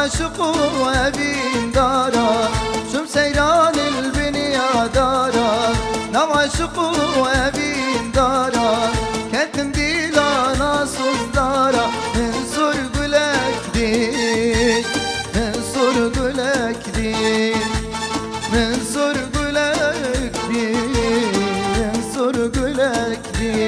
عاشق وابين دارا شم سيران البنيا دارا نعاشق وابين دارا كتم ديلا ناصوص دارا انصر قلك دي انصر قلك دي انصر قلك دي انصر قلك دي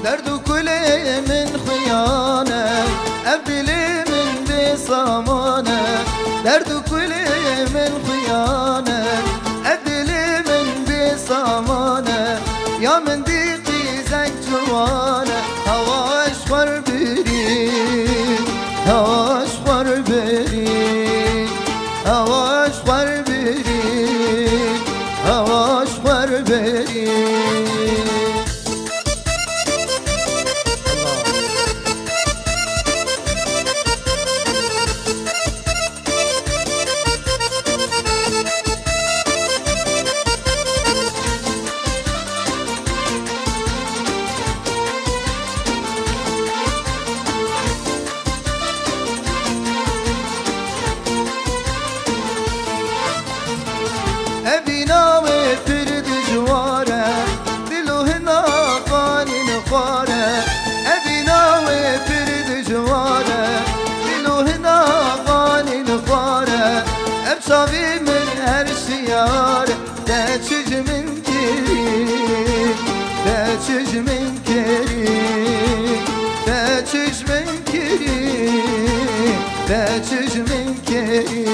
درد كله من خيانة أبدلي من بصمانة درد كله من خيانة أبدلي من بصمانة يا من ضيقي زك جوانة هواش خور بريد هواش خور بريد هواش خور بريد هواش خور بريد أبينا وفرد جواره دلو هنا قاني نخاره أبينا وفرد جواره دلو هنا قاني نخاره أبشافي من هر شيار تشج من كريم تشج من كريم تشج من كريم تشج من كريم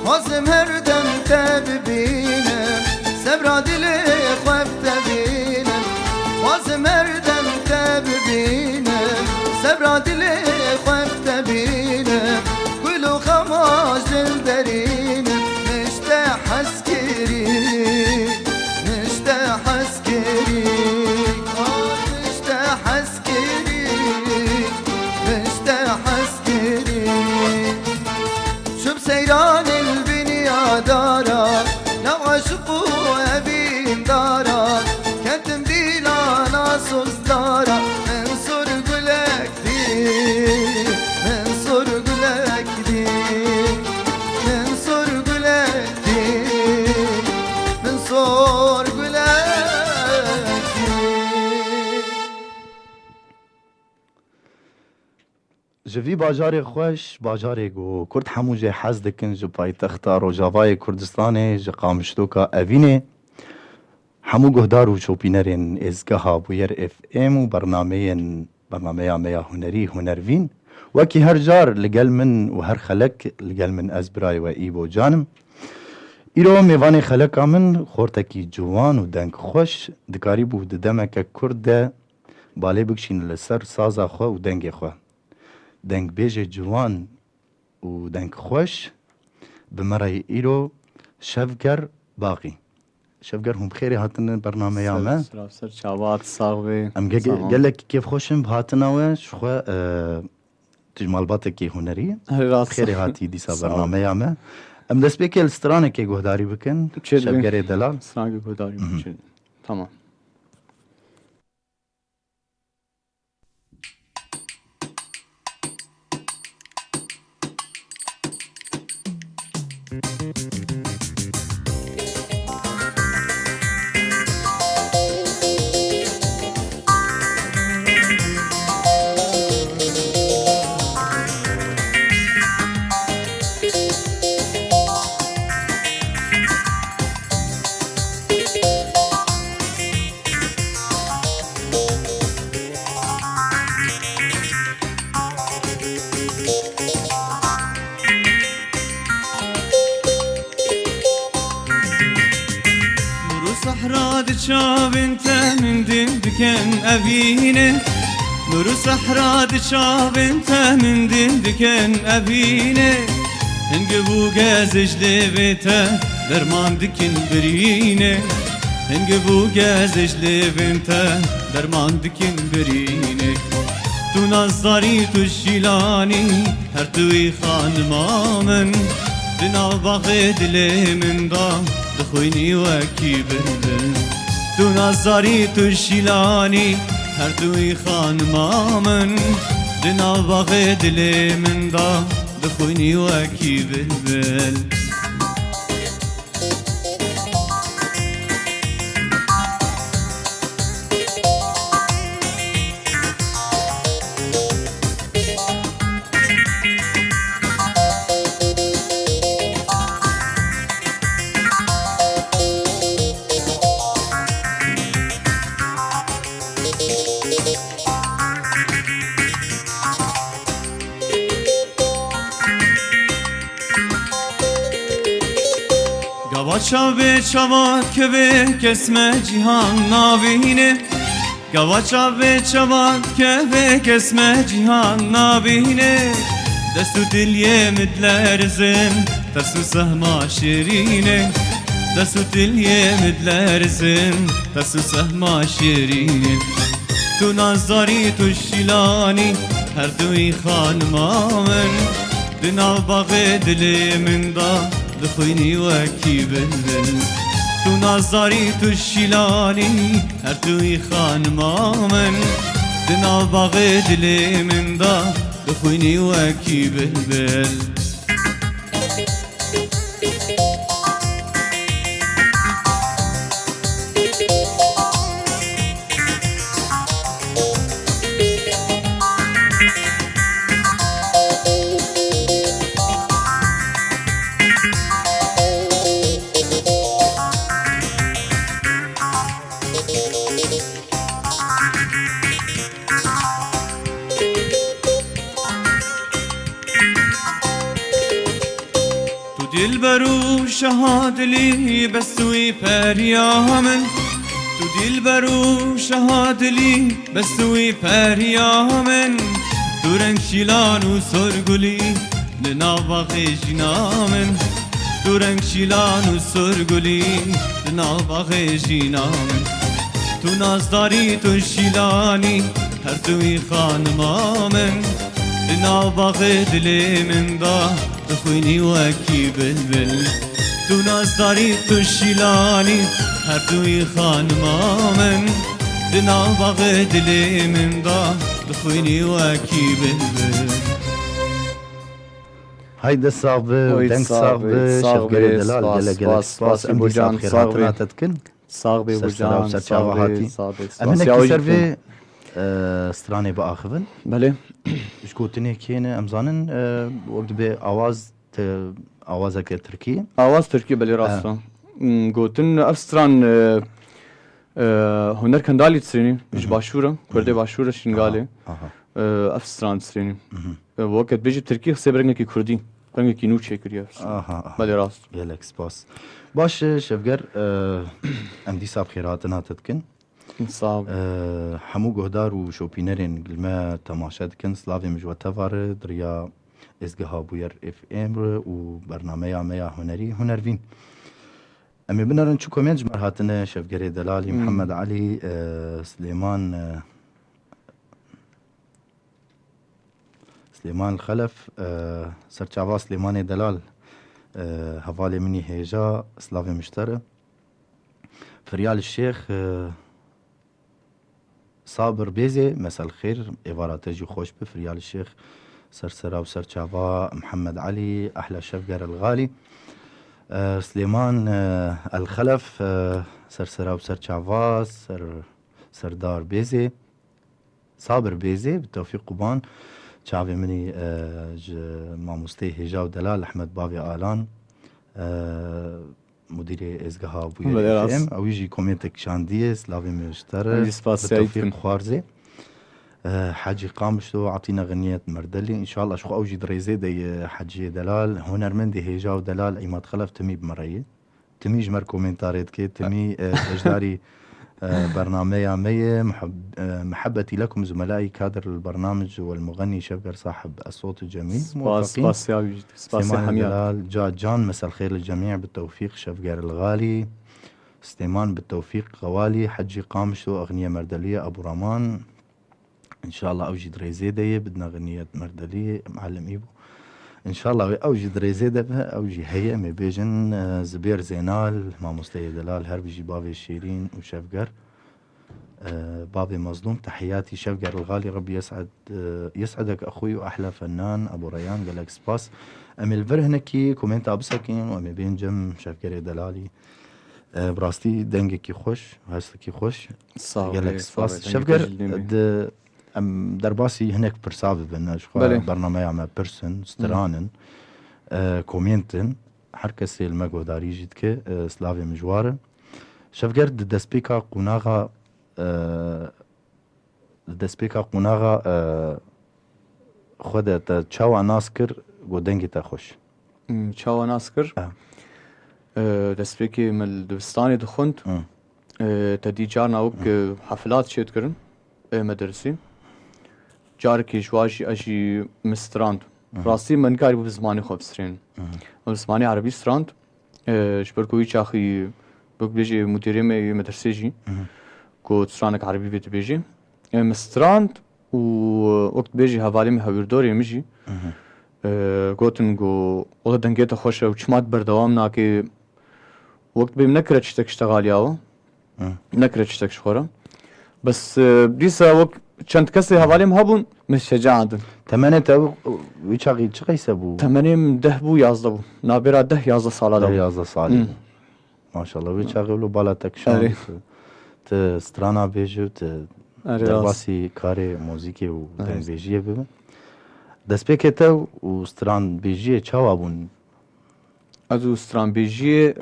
حزم هر دم تبینم صبر دل خواب تبینم حزم هر دم تبینم صبر دل خواب تبینم کلو خماش دل درینم نشته حسکری نشته حسکری نشته حسکری نشته حسکری شب سيران البنيا دارا نعاشق وابين دارا كتم ديلا ناصوص دارا انصر قلك دي انصر قلك دي انصر قلك دي انصر قلك دي جوی باجار خوش باجار گو کرد همو جه حز دکن جو پایتخت روجاوای کردستان جو قامشتوکا اوینه همو گهدار و چوپینرین ازگاه بویر اف ام و برنامه میا هنری هنروین وکی هر جار لگل من و هر خلق لگل من از برای و ایبو جانم ایرو میوان خلقا من خورتکی جوان و دنگ خوش دکاری بود دمک کرد باله بکشین لسر سازا خو و دنگ خو دنگ بیج جوان و دنگ خوش بمرای ایرو شفگر باقی شفگر هم خیری هاتن برنامه یامه سر چاوات ساغوی ام گلک کیف خوشم هاتناوه شخوا تجمالبات کی هنری خیری هاتی دیسا برنامه یامه ام دست بیکی السترانه که گهداری بکن شفگر دلال سرانه گهداری بکن تمام صحرا دشاب انت من دم دكن أبينه نور صحرا دشاب انت من دم دكن أبينه هنقبو قازش دبيته درمان دكن برينه هنقبو قازش دبيته درمان دكن برينه تو نظری تو شیلانی هر توی خانمامن دنا باغ دل من دا دخوینی و کی بردن تو نظری تو شیلانی هر توی خانمامن دنا باغ دل من دا دخوینی و کی بردن گواچا به چواد که به کسم جهان نابینه گواچا به چواد که به کسم جهان نابینه دستو دلیه مدلرزم ترسو سهما شیرینه دستو دلیه مدلرزم ترسو سهما شیرینه تو نازاری تو شیلانی هر دوی خانمامن دنا باغ دل من دا دخوینی و کی بلبل تو نازاری تو شیلانی هر توی خانمامن دنا باغ دل من دا دخوینی و کی بلبل دلبرو شهاد لي بسوي بريامن تو دلبرو شهاد لي بسوي بريامن تو رنگ شیلان و سرگلی لناباغ جنامن تو رنگ شیلان و سرگلی لناباغ جنامن تو نازداری تو شیلانی هر توی خانمامن لناباغ دل من دا دخوینی و کی بلبل تو نازداری تو شیلانی هر توی خانمامن دنا باغ دل من دا دخوینی و کی بلبل هيدا صعبة ودنك صعبة شفقري دلال جل جل سباس أمدي صعب خيراتنا تتكن صاغبي بوجان صاغبي صاغبي أمنك سرفي ستراني بآخفن بله شكوتني كينا أمزانن وقت بي آوازك تركي آواز تركي بله راستا گوتن افستران هنر کندالی تسرینی مش باشورا کرده باشورا شنگاله افستران تسرینی وقت بیجی ترکی خسه برنگه کی کردی برنگه کی نو چکریه بله راست يلك سباس باش شفقر أمدي صعب خيراتنا تتكن صعب حمو جهدار وشوبينرين قلما تماشاد كن سلافي مجوى تفار دريا ازقها بوير اف ام وبرنامج ميا هنري هنرفين أمي بنرن شو كومنت جمر هاتنا شفقري دلالي محمد علي سليمان الخلف سرچاوا سليمان دلال هفالي مني هيجا سلافي مشترى فريال الشيخ صابر بيزي مساء الخير إبارات جو خوش بفريال الشيخ سرسرا وسرچاوا محمد علي أحلى شفقر الغالي سليمان الخلف سرسرا وسرچاوا سردار بيزي صابر بيزي بالتوفيق قبان شعبي مني ماموستي هجا ودلال أحمد بابي آلان مدير ازقها ابويا ام او يجي كومنتك شانديه سلافي مشترى بالتوفيق خوارزي حاجي قامشتو عطينا غنية مردلي ان شاء الله شخو اوجي دريزي دي حاجي دلال هنرمندي هيجا ودلال ايمات خلف تمي بمرية تمي جمر كومنتاريت كي تمي اجداري برنامج مية محبتي لكم زملائي كادر البرنامج والمغني شفقر صاحب الصوت الجميل موفقين. سباس يا وجد، سباس يا سليمان حميد. الجلال، جاد جان، مساء الخير للجميع بالتوفيق. شفقر الغالي، سليمان بالتوفيق، غوالي، حجي قامشو، أغنية مردلية، أبو رمان إن شاء الله أوجد ريزيدة، بدنا أغنية مردلية معلم إيبو إن شاء الله أوجد ريزيدة بها أوجي هيئة مبيجن زبير زينال ما مستي دلال هربجي بابي الشيرين وشفقر بابي مظلوم. تحياتي شفقر الغالي، ربي يسعدك أخوي وأحلى فنان أبو ريان قالك سباس. أمي الفرهنكي كومنت أبسكين وأمي بين جم شفقر دلالي براستي دنگکی خوش هستکی خوش قالك سباس شفقر درباسي هناك برسابة بنا برنامج مع برسن سترانن كومنتن حركسي المجو داري جدك سلافي مجوار شفقر دسبيكا قناغا خود تشاو ناسكر قدنگي تا خوش تشاو ناسكر دسبيكي من دبستاني دخنت تدي جارنا وك حفلات شيت كرن مدرسي جاركي شواجي أجي مستراند راسي من كاري بزماني خوب سرين بزماني عربي ستراند شبركوي شاخي بك بيجي مديري مدرسي جي كو تسرانك عربي بيت بيجي مستراند ووقت بيجي هفالي مهوردوري مجي قوتن قو والله دنگيتا خوشة وشمات بردوامنا كي وقت بيم نكرتشتك اشتغالياو نكرتشتك شخورا بس بديسا وقت چند کسی حوالیم هبون مش شجاعتن تمنه تو ویچاقی چه قیسه بو؟ تمنیم 10 بو 11 بو نابرا 10-11 ساله دو 11 ساله ماشاءالله ویچاقی ولو بالا تکشان ت استرانا بیجو ت درباسی کار موزیکی و دن بیجیه ببین دست پیکته و استران بیجیه چه وابون؟ از استران بیجیه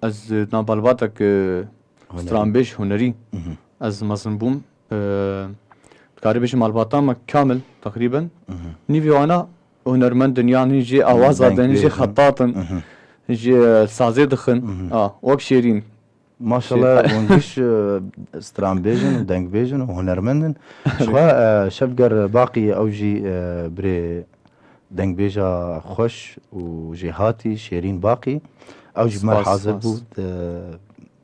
از نابالباتک استران بیج هنری از مزن بوم کاری بشه مالباتا كامل تقريبا نيفي وانا هنرمند دنيا نيجي آواز نيجي خطاطن نيجي سازي دخن وك شيرين ما شاء الله ونجيش استران بيجن ودنك بيجن وهنرمندن شخوا شفقر باقي اوجي بري دنك بيجا خوش وجهاتي شيرين باقي اوجي مر حاضر بود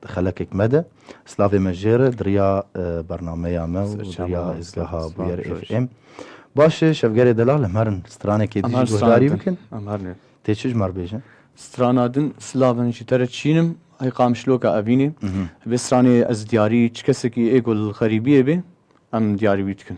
خلكك مدى سلافي مجيرة دريا برنامج ما ودريا إزجاها بير اف ام باش شفقري دلال مرن سترانه كي ديجي جهداري بكن امرني تيچج مر بيجن سترانا دن سلافن شترت شينم هاي قامشلوكا افيني بستراني از دياري چكسكي ايقو الغريبية بي ام دياري بيتكن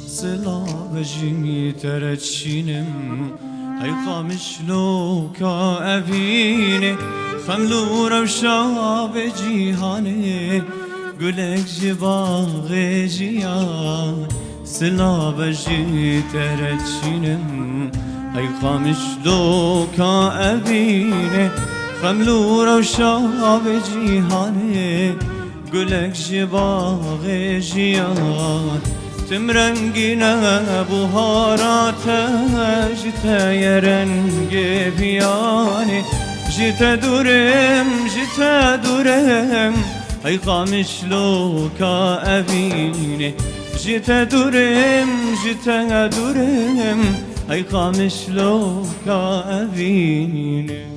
سلاوجي ترتشينم هاي قامش لوكا أفيني خملو روشا بجيهاني قولك جباغ جيان سلاوجي ترتشينم هاي قامش لوكا أفيني خملو روشا بجيهاني قولك جباغ جيان تمرنگينا بهارات جتا يرنگ بياني جتا دورم هاي قامش لوكا أبيني جتا دورم هاي قامش لوكا أبيني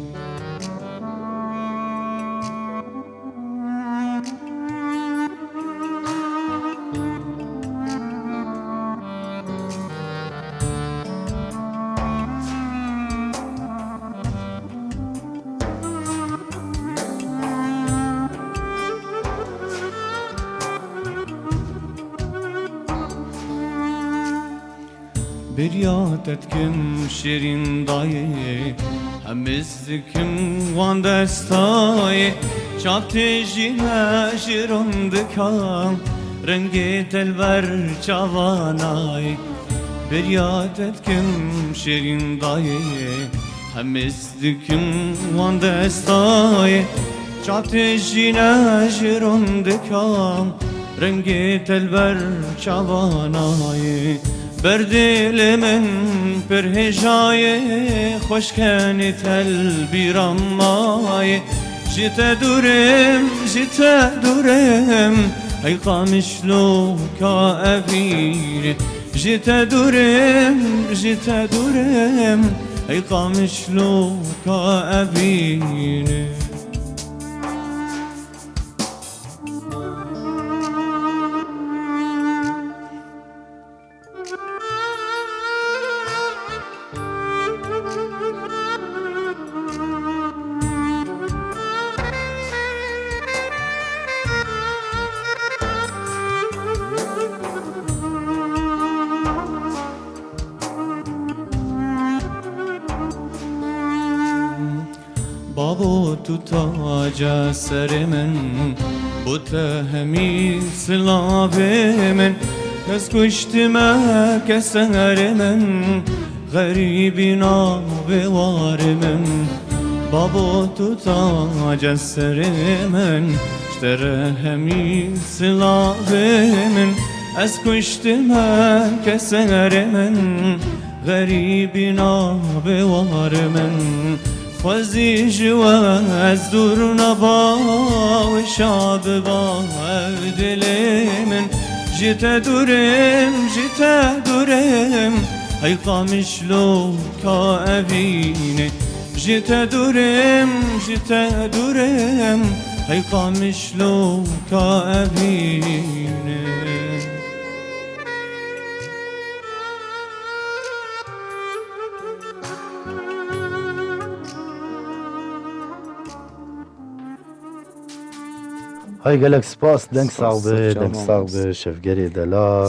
برياتتكم شيرين ضايق همزدكم وان دستای چاپتی جینا جرندکم رنگی دلبر جوانای بریادت کم شیرین دایه همزدكم وان دستای چاپتی جینا جرندکم رنگی دلبر جوانای بردل من پرهجای خوشکنی تل بیرمای جیت دورم ای قامشلو کا اویر جیت دورم ای قامشلو کا اویر بابو تو تاج سر من بوت همی سلاف من کس کشت ما کسر من غریبی نابوار من بابو تو تاج سر من اشتر همی سلاف من از کشت ما کسر من غریبی نابوار من خوزی جواز دور نبا و شاب با دل من جیت دورم ای قامشلو کا اوینه جیت دورم ای قامشلو کا اوینه هاي قالك سباس دنك سباس، صعبة جامعة دنك صعبة شفقري دلال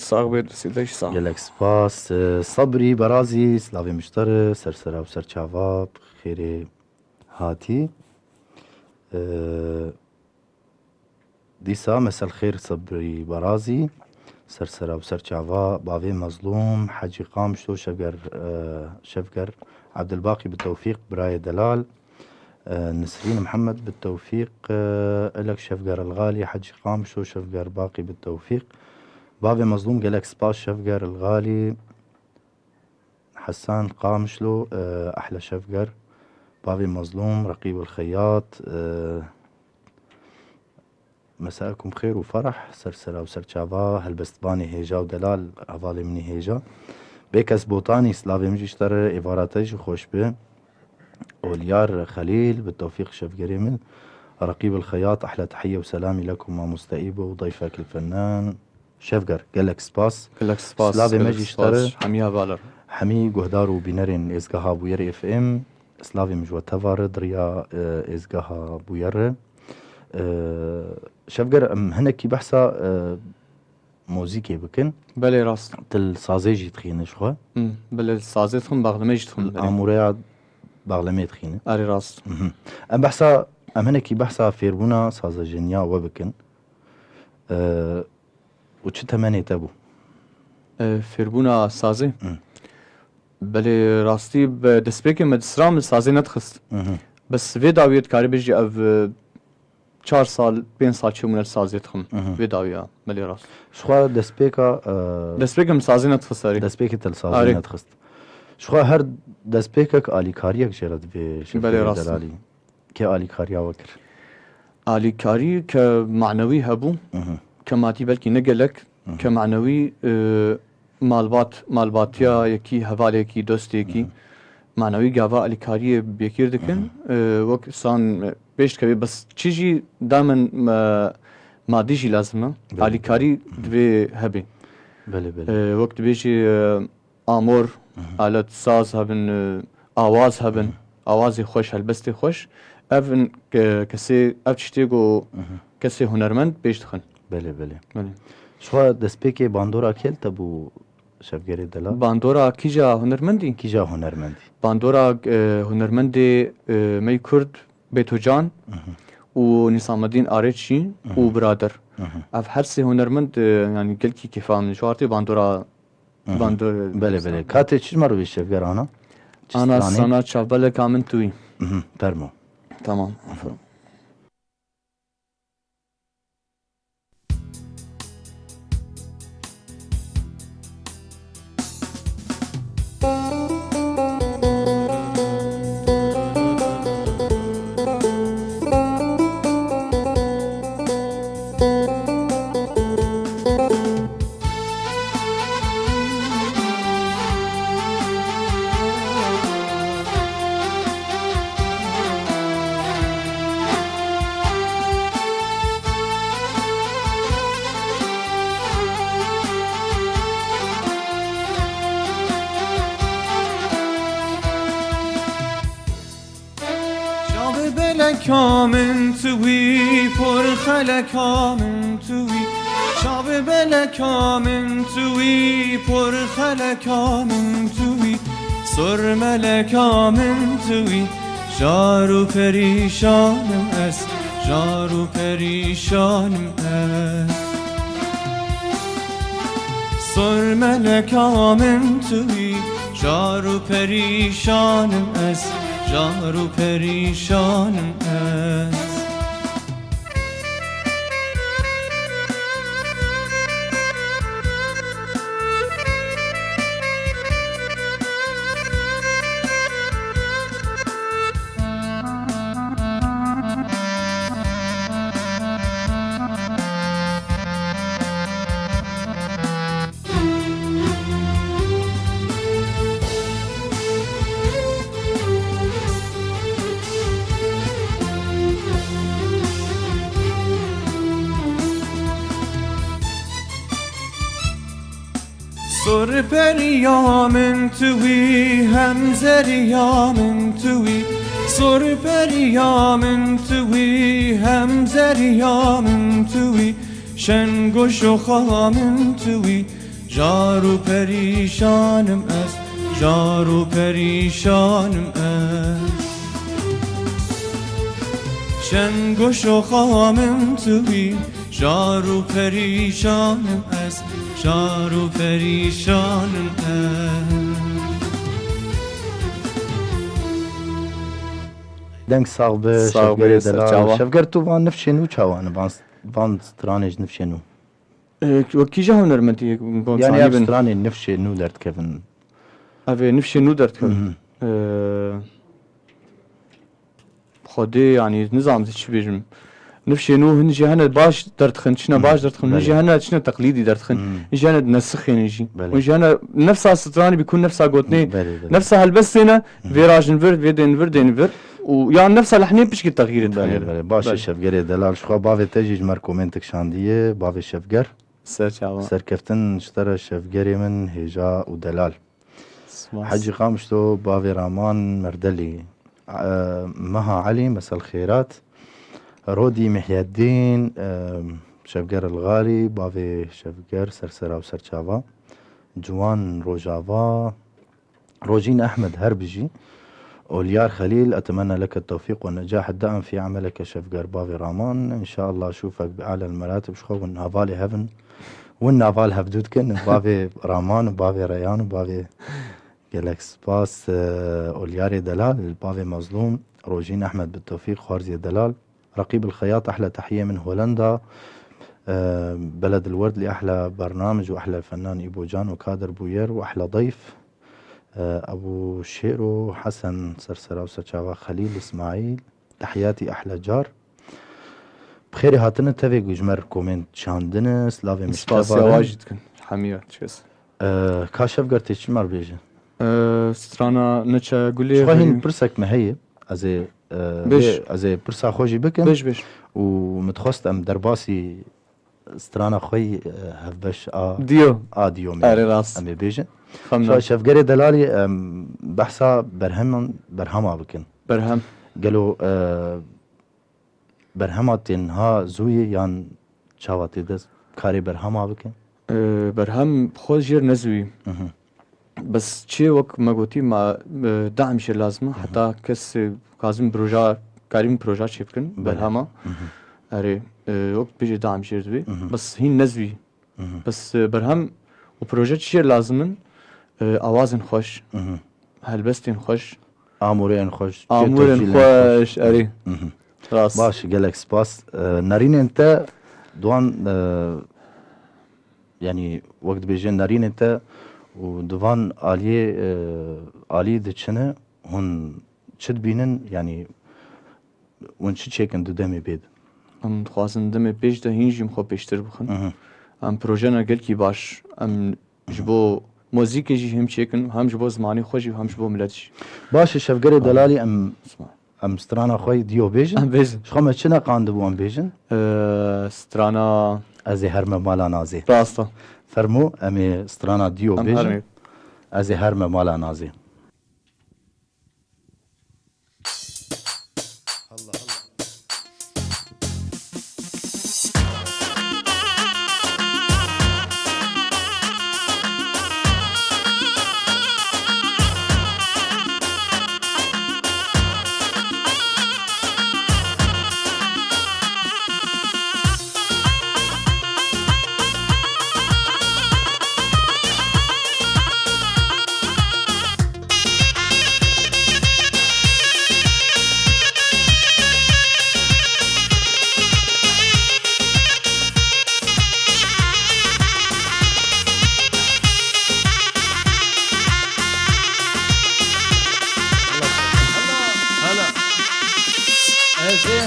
صاغبيت سيداش صاغ قالك سباس صبري برازي سلافي مشتر سرسرا وسر شافاب خيري هاتي ديسا مساء الخير صبري برازي سرسرا وسر شافا بافي مظلوم حجي قامشتو شفقر عبد الباقي بالتوفيق براية دلال نسرين محمد بالتوفيق إلك شفقر الغالي حجي قامشو شفقر باقي بالتوفيق بابي مظلوم قالك سباس شفقر الغالي حسان قامشلو أحلى شفقر بابي مظلوم رقيب الخياط مساءكم خير وفرح سرسرة وسرشافا هلبستباني هيجا ودلال عفالي مني هيجا بيكس بوطاني سلافي مجيشتر إفاراتيش خوش به أوليار خليل بالتوفيق شفقري من رقيب الخياط أحلى تحية وسلامي لكم ومستئيبه وضيفك الفنان شفقر قالك سباس قالك سباس سلافي مجيشتر حميها بالر حمي قهدار وبينرين إزقها بوير اف ام سلافي مجوى تفارد ريا إزقها بوير شفقر هناكي بحثا موزيكي بكن بلي راست تل سازيجي تخينه شخوا بلي سازيتهم باغلميجتهم الاموريا باغلمي تخينه اري راست ام بحثا ام هناكي بحثا فيربونا سازجنيا وبكن وچ تمني تبو فيربونا سازي بلي راستي بدسبيكي مدسرام سازي نتخست بس في داويت كاري بيجي اف 4 سال 5 سال چه مونر سازيتهم في داويا بلي راست شخوا دسبيكا دسبيكي مسازي نتخساري دسبيكي تل سازي نتخست شخوا هر دسبيكك آلي كاريك جرد في بلي راست دلالي كي آلي كاريا وكر آلي كاري كمعنوي هبو كماتي بلكي نقلك كمعنوي مالباتيا يكي هفالي يكي دوست يكي معنوي قاوا آلي كاري بيكير دكن وك سان بيشت كبير بس چيجي دائما ماديجي لازمه آلي كاري دبي هبي بله وقت بيجي آمور آلت ساز هبن آواز هبن آوازي خوش هلبستي خوش افن كسي افتشتيگو كسي هنرمند بيشتخن بله شخوا دسبيكي باندورا كيل تبو شفگری دلال باندورا کیجا هنرمندی کیجا هنرمندی باندورا هنرمندی می کرد بیتو جان و نظام الدین آرچی و برادر اف هر سه هنرمند يعني قلكي كيف من شوارتي باندورا بله بله کاته چیز مرو بیش شفگر آنا انا سنة شابله كامن توي فرمو تمام کامن توی پر خل کامن توی شاب بل کامن توی پر خل کامن توی سرمل کامن توی جارو پریشانم است جارو پریشانم است سرمل کامن توی جارو پریشانم است جارو پریشانم است سر پریامن توی هم زریامن توی سر پریامن توی هم زریامن توی شنگوش و خامن توی جارو پریشانم است جارو پریشانم است شنگوش و خامن توی جارو پریشانم است جارو پریشانم دنگ ساغ به ساغ شفگر به دلال سرچاوا. شفگر تو وان نفشنو چاوان وان سترانج نفشنو وكيجا هنرمندي يعني اب ستراني نفشنو درد كيفن افي نفشي نو درت كم خدي يعني نظام تش بيجم نفشي نو هنجي هنا باش درت خن شنا باش درت خن نجي هنا شنا تقليدي درت خن نجي هنا نسخ نجي بله. ونجي هنا نفسها ستراني بيكون نفسها قوتني بله بله. نفسها هالبسينه فيراج نفر فيدين فر دين فر ويعني نفسها لحنين بشكل تغيير بله بله باشه شفگر دلال شخوا باوی تجیج مر کومنتک شاندیه باوی شفگر سرچاوا سرکفتن اشترى شفگری من هجا و دلال حجي قامشتو باوي رامان مردلي مها علي مساء الخيرات رودي محي الدين شفقر الغالي باوي شفقر سرسرا وسرچاوا جوان روجافا روجين أحمد هربجي أوليار خليل أتمنى لك التوفيق والنجاح الدائم في عملك شفقر باوي رامان إن شاء الله أشوفك بأعلى المراتب شخو والنافالي هفن والنافال هفدودكن باوي رامان وباوي ريان وباوي جالكس باس أولياري دلال باوي مظلوم روجين أحمد بالتوفيق خارزي دلال رقيب الخياط أحلى تحية من هولندا بلد الورد لأحلى برنامج وأحلى فنان إيبو جان وكادر بوير وأحلى ضيف أبو شيرو حسن سرسرا وسرچاوا خليل إسماعيل تحياتي أحلى جار بخير هاتنا تفي جمر كومنت شاندن سلافي سباسيا مشتبه واجد كن حمية تشيس كاشف قرتي شمر بيجي سترانا نتشا قولي شوهين برسك مهيب أزي بيش. أزي برسا خوجي بكن بيش بيش ومتخصت أم درباسي سترانا خوي هفبش ديو ديوم أري راس أمي بيجي خمنا شفقري دلالي بحثا برهما بكن برهم قالوا برهماتين ها زوي يان شاواتي دس كاري برهما بكن برهم خود جير نزوي بس شي وقت ما قلتي مع دعم شي لازمه حتى كس كازم بروجا كريم بروجا شيفكن برهما اري وقت بيجي دعم شي زوي بس هي نزوي بس برهم وبروجا شي لازمن اوازن خوش هلبستين خوش امورين خوش امورين خوش اري راس باش قالك سباس نارين انت دوان يعني وقت بيجي نارين انت ودوان آلية دچنه هون چد بینن يعني ون چی چیکن دو دمی بید ام خوازن دم پیش ده هینجیم خو پیشتر بخن ام پروژه نگل کی باش ام جبو موزیک جی هم چیکن هم جبو زمانی خوشی هم جبو ملتش باش شفقر دلالی ام سترانا خوی دیو بیجن ام بیزن شخم چنا قانده بو ام بیجن سترانا از هرم مالا نازی راستا فرمو ام سترانا دیو ام بیجن هرمی از هرم مالا نازی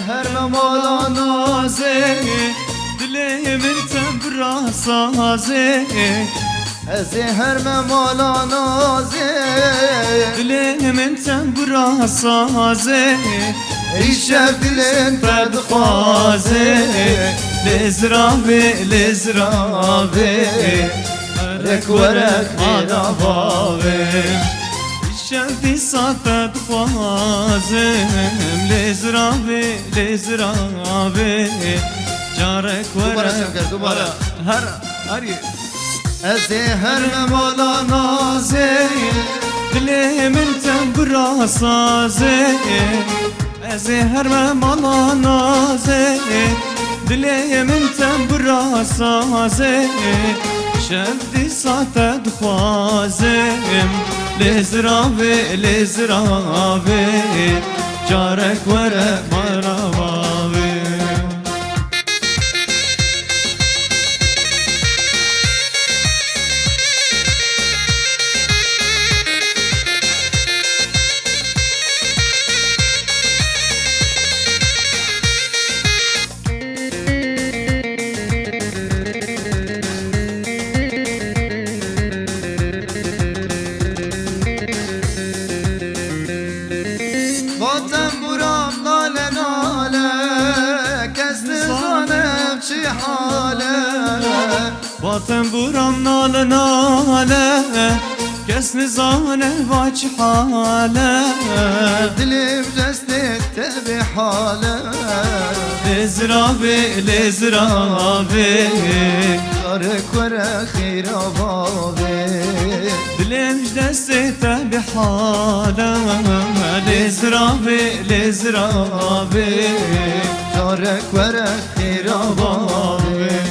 هرم مالا نازه دلی من تبرا سازه از هرم مالا نازه دلی من تبرا سازه ایشب دلن بدخوازه لزرابه لزرابه رک ورک آدابه شفدي صاتت خوازم لزرابي لزرابي جارك ورا هري از هرم مالا نازي دلي من تنبرا سازي از هرم مالا نازي دلي من تنبرا سازي شفدي صاتت خوازم لزرابي لزرابي جارك ورق مرابي باطن برام نال ناله کس نزانه واچ حاله دلم جسدت تبي حاله لزرابي لزرابي جارك ورا خير بابي دلم جسدت بحاله لزرابي لزرابي جارك ورا خير بابي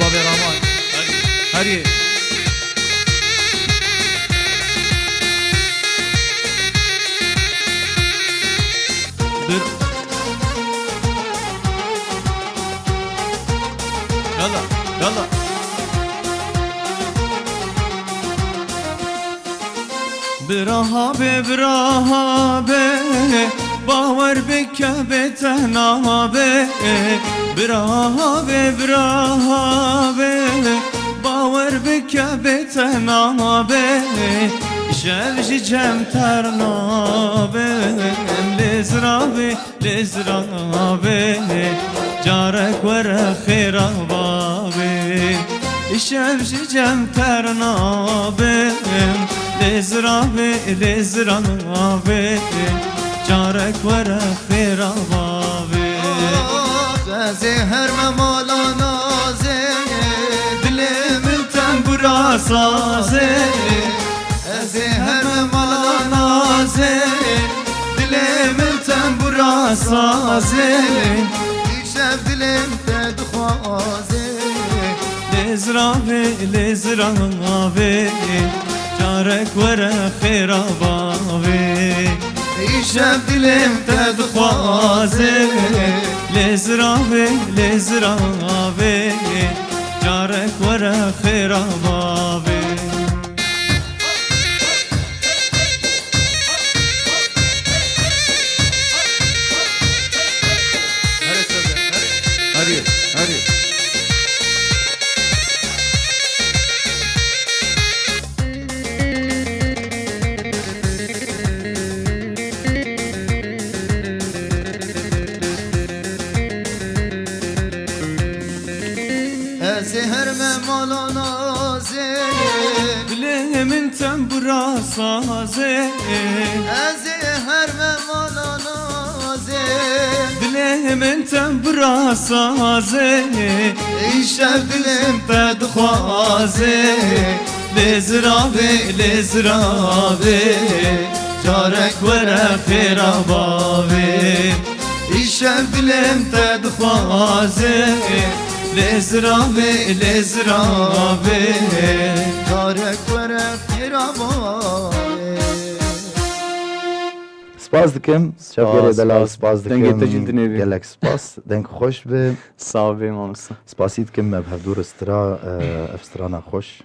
بابي رحمن هري يلا يلا برهابي برهابي باور بك بتهنابي برهابي برهابي باور بك بتهنابي شلجي جم ترنابي لزرابي لزرابي جارك ورا خير بابي الشمس جم ترنابم لزرابي لزرابي جارك ورا خيرابي زهر ممالا نازه دلم تنبرا سازه زهر ممالا نازه دلم تنبرا سازه شب دلم تدخوازه لزرابي لزرابي جارك ورا خيرابي شب دلم تدخوازه لزرابي لزرابي جارك ورا خيرابي هري هري زهر ممالا نازه دلم تنبرا سازه زهر ممالا نازه دلم تنبرا سازه شب دلم تدخوازه لزرابي لزرابي جارك ورا خيرابي شب دلم تدخوازه لزرابي لزرابي دارك ورا خيرابي سپاس دکم شب دلال سپاس. سپاس دنگ دکم تجدید نبی. گلک سپاس دنگ خوش به صافي مامسا سپاسی دکم بهدور استرا افسترانا خوش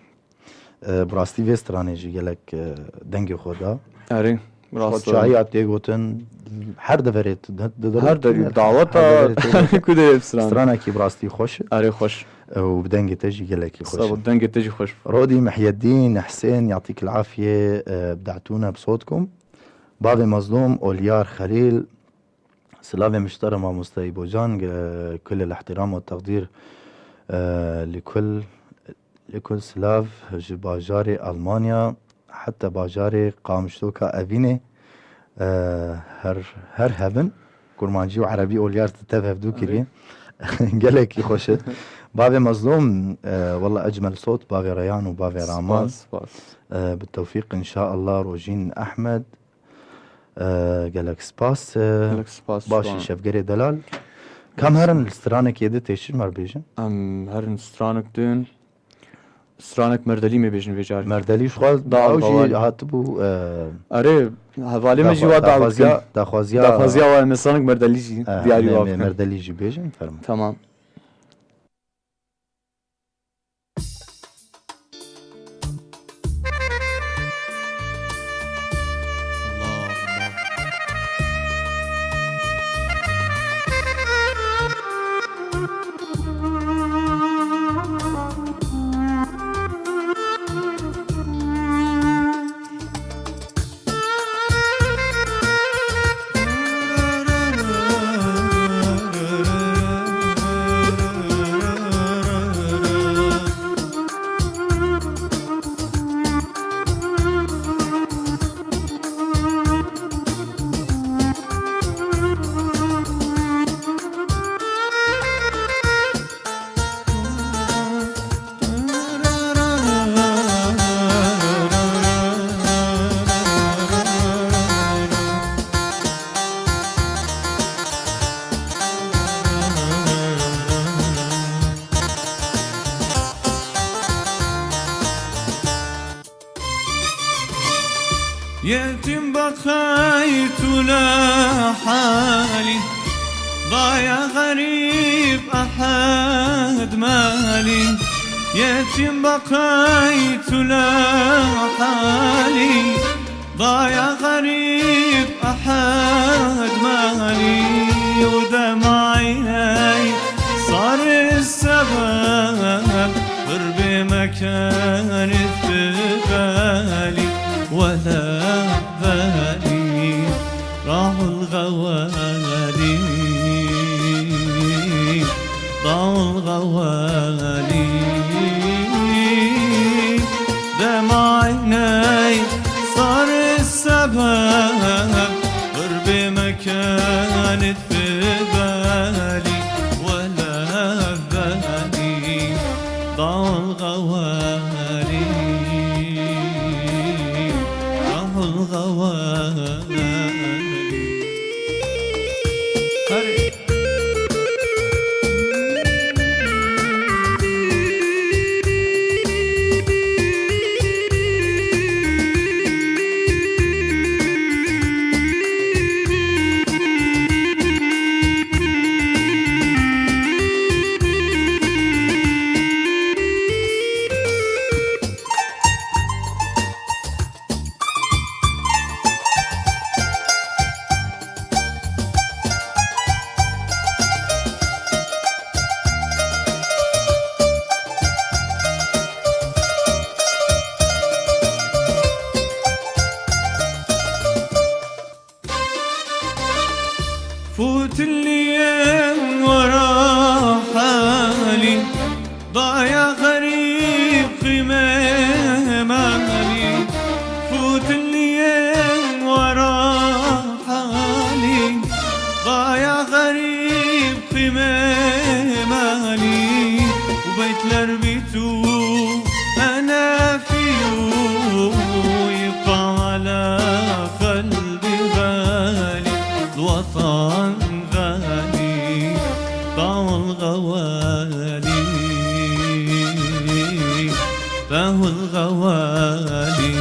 براستی و استرانه جی گلک دنگ خدا اري خود راست شایی آتی گوتن هر دفرت هر داري دعوتا كده بسران استرانا کی براستی خوش اري خوش و بدنگ تجي گلکی خوش صابت دنگ تجي خوش رودي محي الدين حسين يعطيك العافية بدعتونا بصوتكم بابي مظلوم أوليار خليل سلافي محترمة مستوي بوجان كل الاحترام والتقدير لكل سلاف باجاري ألمانيا حتى باجاري قامشتوكا أفيني هر هبن كرمانجي وعربي أوليار تتفه دو كريم قالك يخوشت بابي مظلوم والله أجمل صوت بابي ريان وبابي رامان سباس بالتوفيق إن شاء الله روجين أحمد قالك سباس لك سباس باشي شفقري دلال كم هرن السترانك يدي تيشير مربيجن ام هرن سترانك دون سترانك مردلي مي بيجن بيجار مردلي شغال دعم أوجي بوالي. هاتبو اري هفالي ما جي وضع داخوازيا داخوازيا دافازيا ومسانك مردلي جي دياري وافكن مردلي جي بيجن فرم تمام يتم بقيت لحالي ضايع غريب أحد مالي يتم بقيت لحالي ضايع غريب أحد مالي ودمعي صار السبب قربي مكان بالي ولا بالي راحوا الغوالي ضاعوا الغوالي الايام ورا حالي ضايع غريب في مالي فوت الايام ورا حالي ضايع غريب في مالي وبيت لربيته انا فيه يبقى على قلبي غالي الوطن غالي طعم الغوالي فهو الغوالي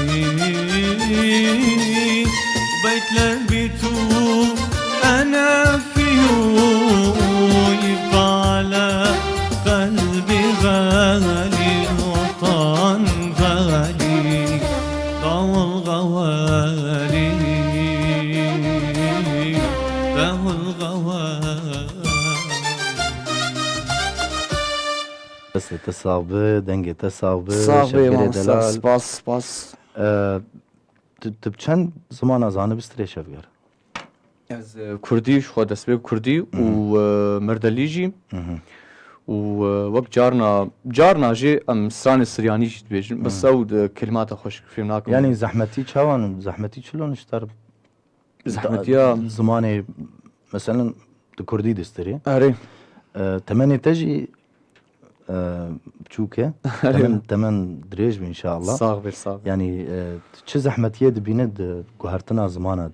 بيت لربيته انا فيه يبقى على قلبي غالي الوطن غالي طعم الغوالي فهو الغوالي بس تصابه دنگه تصابه صافي شفگری مام دلال سپاس سپاس تب چند زمان ازانه بستری شفگر از كردي شو دست به كردي ومردليجي ووقت جارنا جي ام سران سرياني جيت بيجن بس او كلمات خوش فهمناكم يعني زحمتي چوان زحمتي شلون اشتر زحمتيا زماني مثلا كردي دستري اري تمني تجي بچوكه تمن دريج ان شاء الله صاغ يعني چه زحمتيه دبيند گوهرتنا زمانه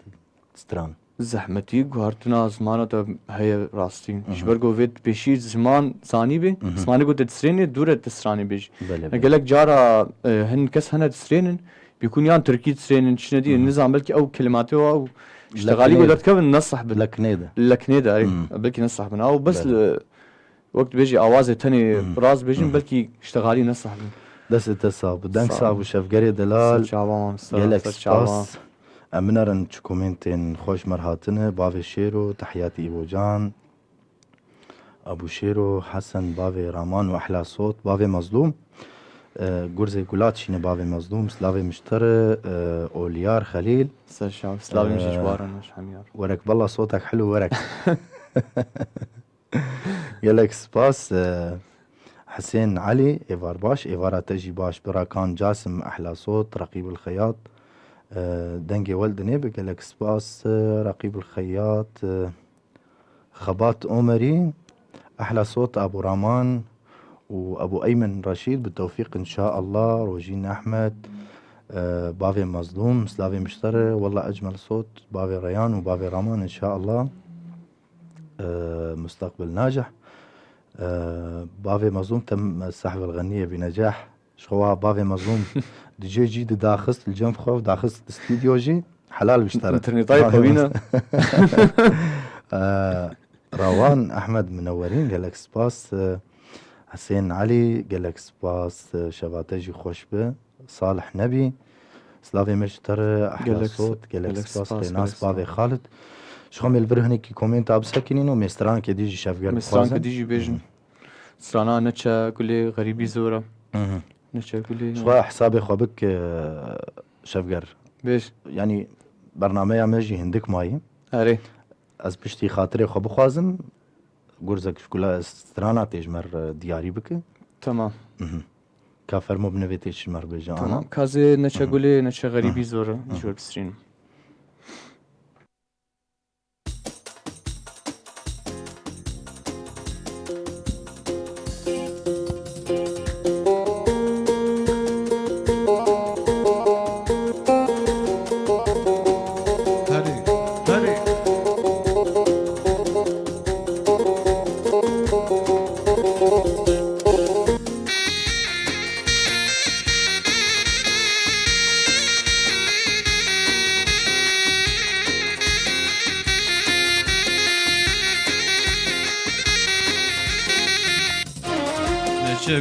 ستران زحمتي گوهرتنا زمانه ده هي راستين جبرگو ويت بيشي زمان ثاني بي زمانه قد تسريني دورة تسراني بيج قالك جارا هن كس هنا تسرينن بيكون يان تركي تسرينن شندي النظام بلكي او كلماته او اشتغالي قدرت كم نصح بالكنيده لكنيده اري بلكي نصح بنا او بس وقت بيجي اوازه تاني راس بيجن بلكي اشتغالي نصح بنا دس اتصاب دنك صاب وشفقري دلال جالك سباس امنرن كومنتين خوش مرهاتنه بافي شيرو تحياتي ابو جان ابو شيرو حسن بافي رامان واحلى صوت بافي مظلوم جورزي كولاتشيني بافي مظلوم سلافي مشتري اوليار خليل سلافي مش جوارا مش حميار ورك بالله صوتك حلو ورك جالك سباس حسين علي ايفار باش ايفارا تجي باش براكان جاسم احلى صوت رقيب الخياط دنجي ولد نيبك قالك سباس رقيب الخياط خبات عمري احلى صوت ابو رامان وابو ايمن رشيد بالتوفيق ان شاء الله روجين احمد بافي مظلوم سلافي مشتري والله اجمل صوت بافي ريان وبافي رامان ان شاء الله مستقبل ناجح بافي مظلوم تم سحب الغنية بنجاح شخوا بافي مظلوم دي جي جي داخست الجنب خوف داخست استديو جي حلال بيشتري انترنتاي قوينا روان احمد منورين قالك سباس حسين علي قالك سباس شباتجي خوشبه صالح نبي سلافي مشتري احلى صوت قالك سباس ناس بافي خالد شو خم البرهني كي كومنت اب ساكنينو مستران كديجي شافقر مستران كديجي بيجن سرانا نتشا قولي غريبي زورا نتشا قولي شو حسابي خوبك شافقر بيش يعني برنامج ماجي هندك ماي اري از بشتي خاطري خو بخوازم گرزك شكولا سترانا تجمر دياري بك تمام كافر مو بنويتش مر بجا تمام كازي نتشا قولي نتشا غريبي زورا جور بسرين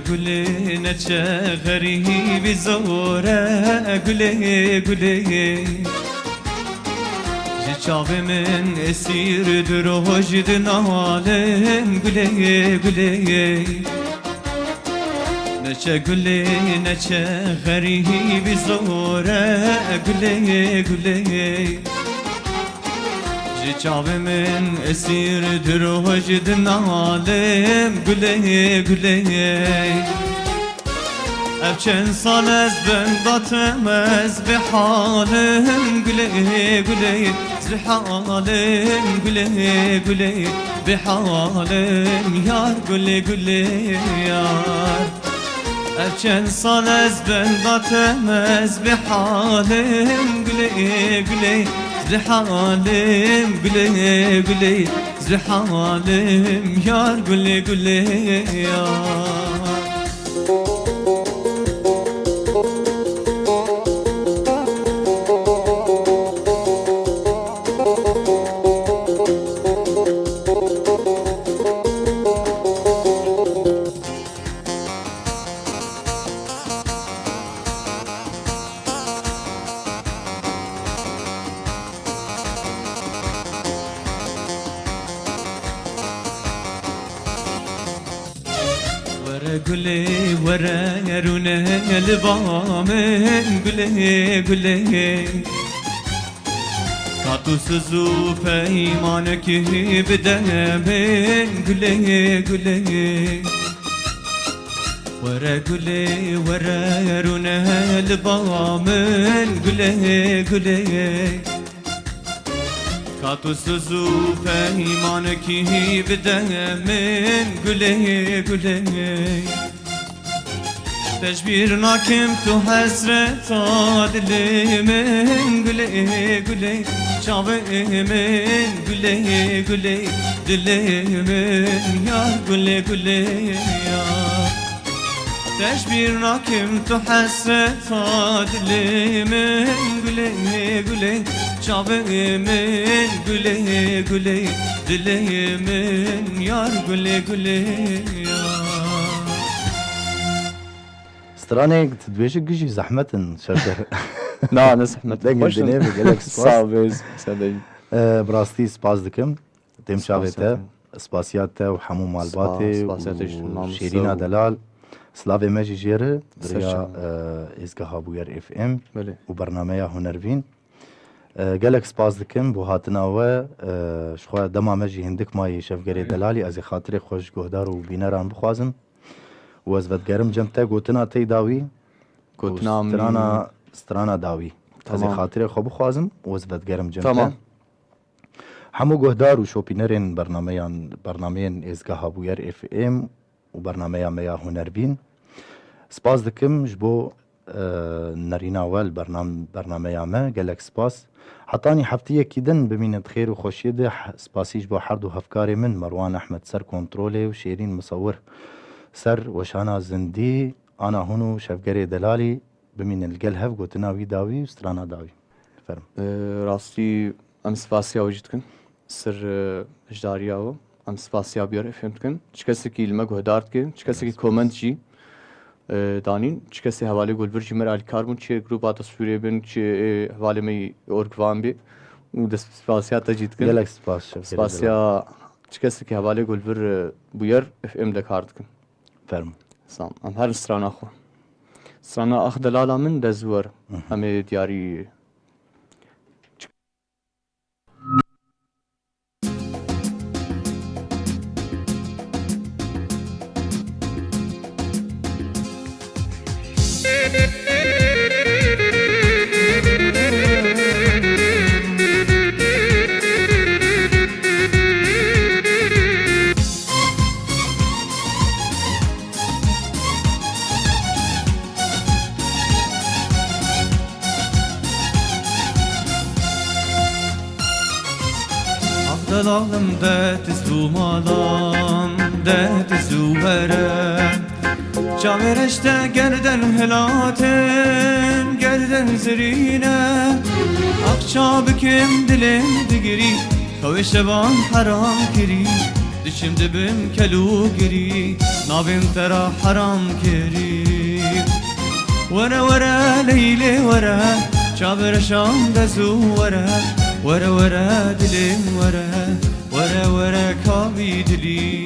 قولي نتشا غريب زورا قولي قولي جاب من اسير دروج دنالن قولي قولي نتشا قولي نتشا غريب زورا قولي قولي Çavê min esîrdir hoj di nalêm gulê gulê Ev çend sal ez bendatem ez bi halim gulê gulê Zli halim gulê gulê bi halim yar gulê gulê yar Ev çend sal ez bendatem ez bi halim gulê gulê Zli halim gulê gulê Zli halim yar gulê gulê yar güley vere yerune elbamen güley güley Katusuzu peymane ki bidemen güley güley Vere güley vere yerune elbamen güley güley Katusuzu peymane ki bidemen güley güley Teşbir nakim tu hasreta dilimin güley güley Çavemin güley güley dilimin yar güley güley yar Teşbir nakim tu hasreta dilimin güley güley Çavemin güley güley dilimin yar güley güley yar سترانێک دوێژە گژی زەحمەتن شەکر نا نسحمت دەنگن دنێ بگەلێک سپاس ساوێز سەدەی بڕاستی سپاس دکم دێم چاوێتە سپاسیاتە و هەموو مالباتێ سپاسیاتش مامۆستا شێرینا دەلال سلاوێ مەژی ژێرە دریا ئێزگەها بوویەر FM بله و بەرنامەیە هونەرڤین gelek spas dikim bu hatina we şxwe dema me jî hindik mayê şevgerê delalî ez ê xatirê xwe ji guhdar û bîneran bixwazim û ez vedgerim cem te gotina tey dawî Gotinam strana dawî ez ê xatirê xwe bixwazim û ez vedgerim cem te Tamam. hemû guhdar û şopînerên bernameyên êzgeha bûyer FM û bernameya me ya hunerbîn spas dikim ji bo نەرîna we li bernameya me gelek spas hetanî hefteyekî din bimînin xêr û xweşiyê de spasî ji bo her du hevkarê min Merwan Ehmed ser kontrolê û Şêrîn Musawir ser weşana zindî ana hûn û şevgerê delalî bimînin li gel hev gotina wî dawî û strana dawî ferm rastî em spasiya wî jî dikin sir hijdariya we em spasiya bûyer FM dikin çi kesekî li me guhdar dike çi kesekî koment jî danîn çi kesê hevalê Gulbir jî me re alîkar bûn çi grupa taswîrê bin çi hevalê me orgvan bê û dest spasiya te jî dikin gelek spas spasiya çi kesekî hevalê Gulbir bûyer FM de kar dikin ferm Sam em her strana xwe strana ax delala min de zû em ê diyarî Dalalim det zumadan det zuhere Çavereşte gerden helaten gerden zirine Akça bikim dilim digiri Kavi şeban haram kiri Dişim dibim kelu giri Nabim tera haram kiri Vere vere leyle vere Çavereşam de zuhere Vere vere dilim vere Vere vere kavi dili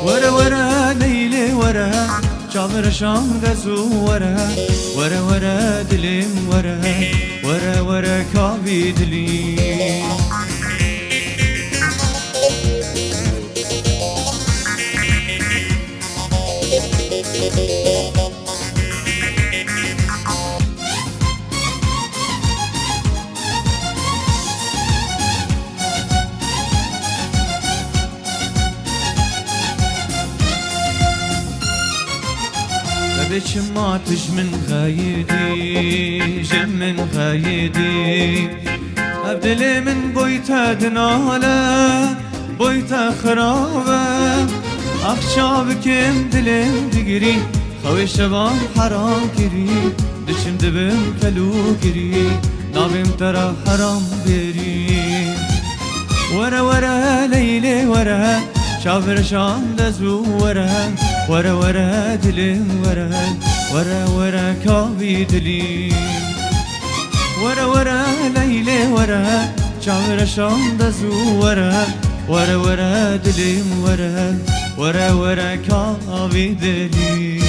Vere vere leyle vere Çavrşam gazu vere Vere vere dilim vere Vere vere kavi dili شماتش من خايدي جم من خايدي أبدلي من بويتا دنالة بويتا خرابة أخشاب كم دلم دقري خوي شبان حرام كري دشم دبم كلو كري نابم ترى حرام بري ورا ورا ليلي ورا شافر شام دزو ورا ورا دلم ورا كابي دلي ورا ليلي ورا شافر شام دزو ورا دلم ورا كابي دلي